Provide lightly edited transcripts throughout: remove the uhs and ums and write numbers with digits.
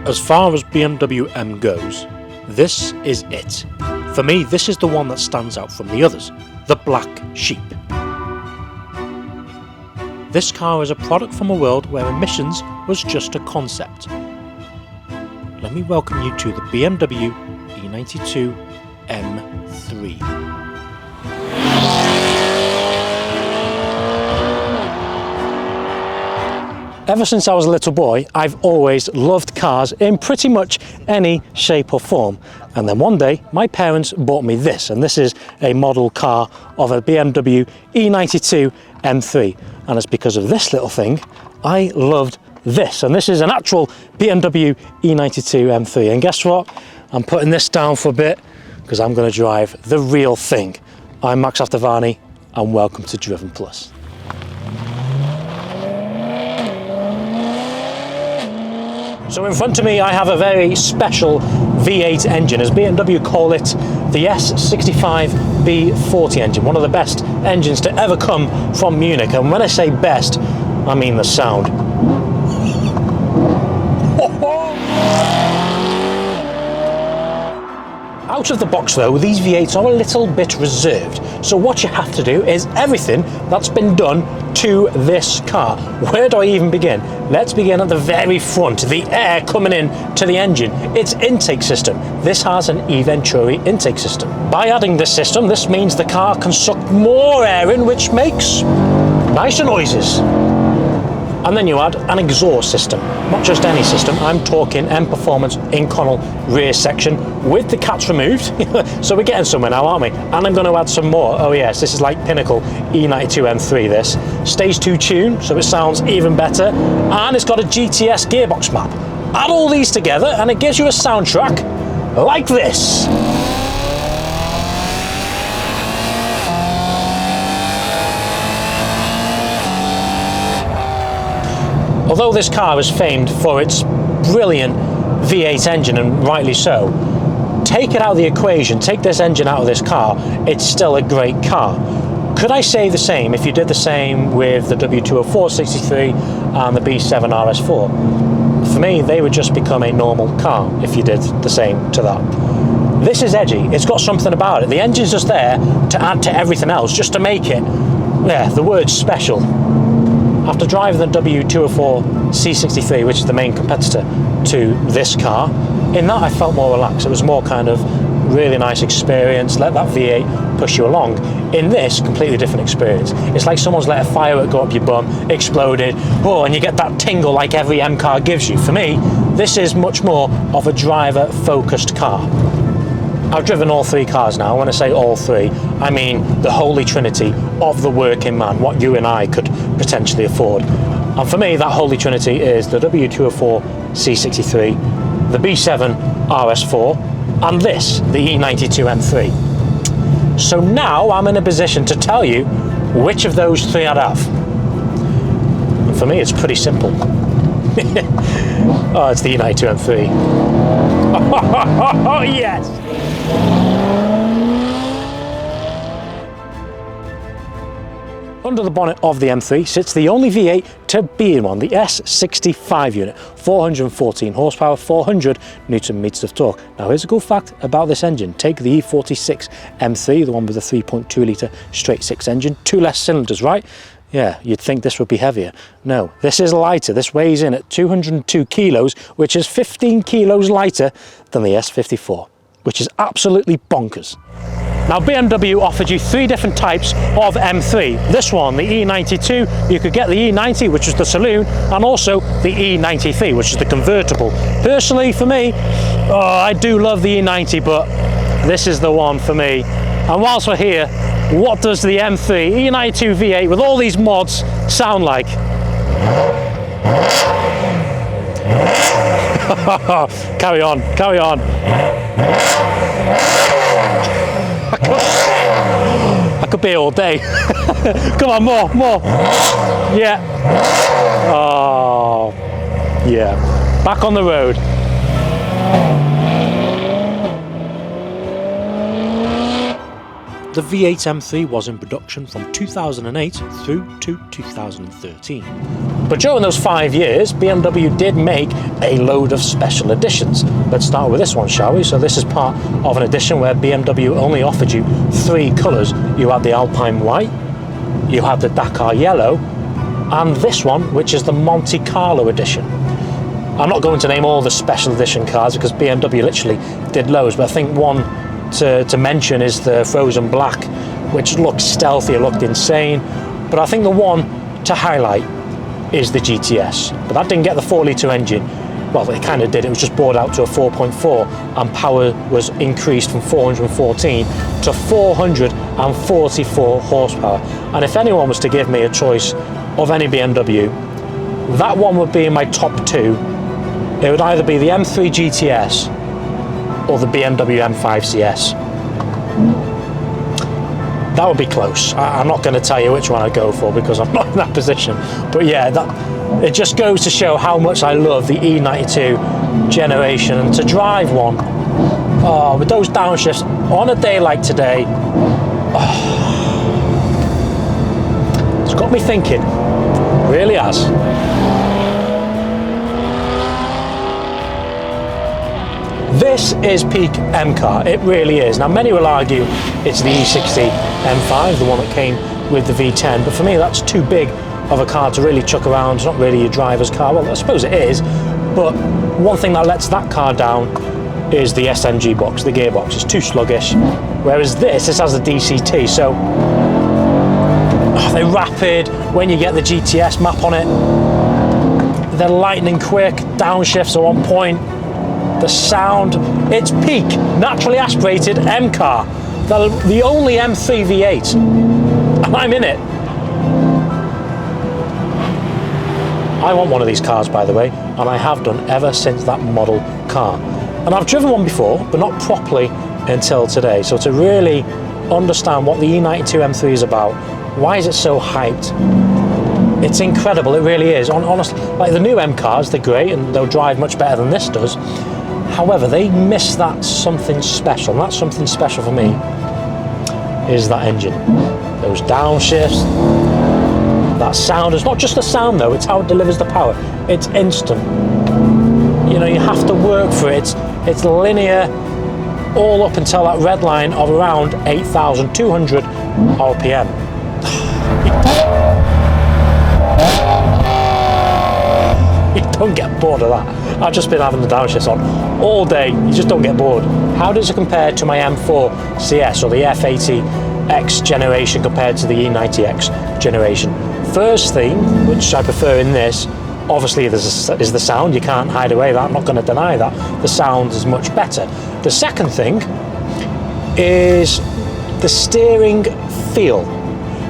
As far as BMW M goes, this is it. For me, this is the one that stands out from the others, the black sheep. This car is a product from a world where emissions was just a concept. Let me welcome you to the BMW E92 M3. Ever since I was a little boy, I've always loved cars in pretty much any shape or form. And then one day, my parents bought me this, and this is a model car of a BMW E92 M3. And it's because of this little thing, I loved this. And this is an actual BMW E92 M3. And guess what? I'm putting this down for a bit, because I'm going to drive the real thing. I'm Max Aftervani, and welcome to Driven Plus. So in front of me I have a very special V8 engine, as BMW call it the S65 B40 engine, one of the best engines to ever come from Munich. And when I say best, I mean the sound. Out of the box though, these V8s are a little bit reserved. So what you have to do is everything that's been done to this car. Where do I even begin? Let's begin at the very front, the air coming in to the engine, its intake system. This has an E-Venturi intake system. By adding this system, this means the car can suck more air in, which makes nicer noises. And then you add an exhaust system, not just any system, I'm talking M Performance Inconel rear section with the cats removed. So we're getting somewhere now, aren't we? And I'm going to add some more. Oh yes, this is like pinnacle E92 M3 this. Stage 2 tune, so it sounds even better. And it's got a GTS gearbox map. Add all these together and it gives you a soundtrack like this. Although this car is famed for its brilliant V8 engine, and rightly so, take it out of the equation, take this engine out of this car, it's still a great car. Could I say the same if you did the same with the W204 63 and the B7 RS4? For me, they would just become a normal car if you did the same to that. This is edgy, it's got something about it. The engine's just there to add to everything else, just to make it, yeah, the word special. After driving the W204 C63, which is the main competitor to this car, in that I felt more relaxed. It was more kind of really nice experience, let that V8 push you along. In this, completely different experience. It's like someone's let a firework go up your bum, exploded, oh, and you get that tingle like every M car gives you. For me, this is much more of a driver-focused car. I've driven all three cars now. When I say all three, I mean the holy trinity of the working man, what you and I could potentially afford. And for me, that holy trinity is the W204 C63, the B7 RS4, and this, the E92 M3. So now I'm in a position to tell you which of those three I'd have. And for me, it's pretty simple. Oh, it's the E92 M3. Oh, yes! Under the bonnet of the M3 sits the only V8 to be in one, the S65 unit, 414 horsepower, 400 Newton meters of torque. Now here's a cool fact about this engine. Take the E46 M3, the one with the 3.2 litre straight six engine, 2 less cylinders, right? Yeah, you'd think this would be heavier. No, this is lighter. This weighs in at 202 kilos, which is 15 kilos lighter than the S54, which is absolutely bonkers. Now BMW offered you 3 different types of M3. This one, the E92, you could get the E90, which is the saloon, and also the E93, which is the convertible. Personally, for me, I do love the E90, but this is the one for me. And whilst we're here, what does the M3 E92 V8 with all these mods sound like? Carry on, carry on. I could be here all day. Come on, more. Yeah. Oh, yeah. Back on the road. The V8 M3 was in production from 2008 through to 2013. But during those 5 years, BMW did make a load of special editions. Let's start with this one, shall we? So this is part of an edition where BMW only offered you 3 colours. You had the Alpine White, you had the Dakar Yellow, and this one, which is the Monte Carlo edition. I'm not going to name all the special edition cars because BMW literally did loads, but I think one to mention is the Frozen Black, which looked stealthy, it looked insane. But I think the one to highlight is the GTS. But that didn't get the 4-litre engine. Well, it kind of did. It was just bored out to a 4.4, and power was increased from 414 to 444 horsepower. And if anyone was to give me a choice of any BMW, that one would be in my top 2. It would either be the M3 GTS or the BMW M5 CS. That would be close. I'm not going to tell you which one I'd go for because I'm not in that position. But yeah, it just goes to show how much I love the E92 generation. And to drive one, with those downshifts on a day like today, it's got me thinking. It really has. This is peak M car, it really is. Now many will argue it's the E60 M5, the one that came with the V10, but for me that's too big of a car to really chuck around. It's not really your driver's car. Well, I suppose it is, but one thing that lets that car down is the SMG box, the gearbox. It's too sluggish, whereas this has the DCT, so they're rapid. When you get the GTS map on it, they're lightning quick, downshifts are on point. The sound, it's peak, naturally aspirated M car. The only M3 V8, and I'm in it. I want one of these cars, by the way, and I have done ever since that model car. And I've driven one before, but not properly until today. So to really understand what the E92 M3 is about, why is it so hyped? It's incredible, it really is. Honestly, like the new M cars, they're great and they'll drive much better than this does. However, they miss that something special, and that something special for me is that engine. Those downshifts, that sound. It's not just the sound though, it's how it delivers the power. It's instant. You know, you have to work for it. It's linear all up until that red line of around 8,200 RPM. You don't get bored of that. I've just been having the downshifts on all day. You just don't get bored. How does it compare to my M4 CS or the F80X generation compared to the E90X generation? First thing, which I prefer in this, obviously is the sound. You can't hide away that. I'm not going to deny that. The sound is much better. The second thing is the steering feel.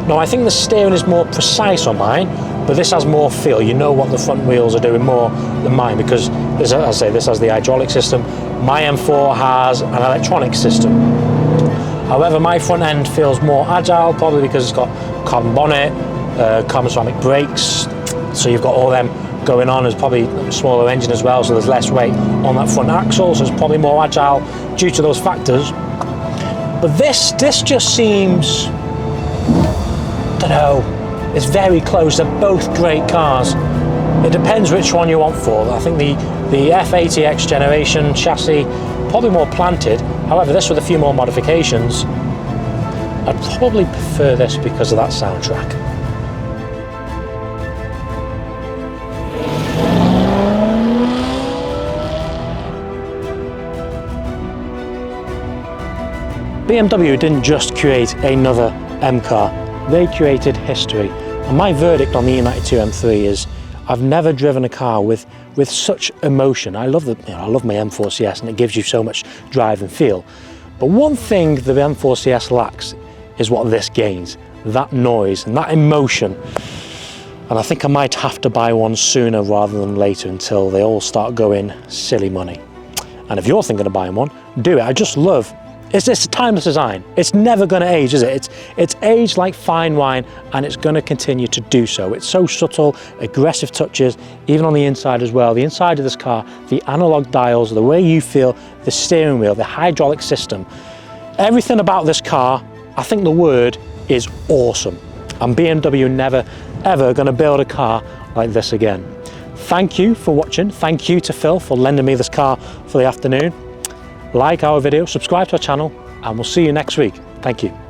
Now, I think the steering is more precise on mine, but this has more feel. You know what the front wheels are doing more than mine because, as I say, this has the hydraulic system. My M4 has an electronic system. However, my front end feels more agile, probably because it's got carbon bonnet, carbon ceramic brakes, so you've got all them going on. There's probably a smaller engine as well, so there's less weight on that front axle, so it's probably more agile due to those factors. But this just seems, I don't know, it's very close. They're both great cars. It depends which one you want for. I think the F80X generation chassis, probably more planted. However, this with a few more modifications, I'd probably prefer this because of that soundtrack. BMW didn't just create another M car, they created history. And my verdict on the E92 M3 is I've never driven a car with such emotion. I love I love my M4 CS and it gives you so much drive and feel. But one thing the M4 CS lacks is what this gains, that noise and that emotion. And I think I might have to buy one sooner rather than later until they all start going silly money. And if you're thinking of buying one, do it. I just love, it's a timeless design. It's never going to age, is it? It's aged like fine wine and it's going to continue to do so. It's so subtle, aggressive touches, even on the inside as well. The inside of this car, the analog dials, the way you feel, the steering wheel, the hydraulic system, everything about this car I think the word is awesome. And BMW never, ever going to build a car like this again. Thank you for watching. Thank you to Phil for lending me this car for the afternoon. Like our video, subscribe to our channel, and we'll see you next week. Thank you.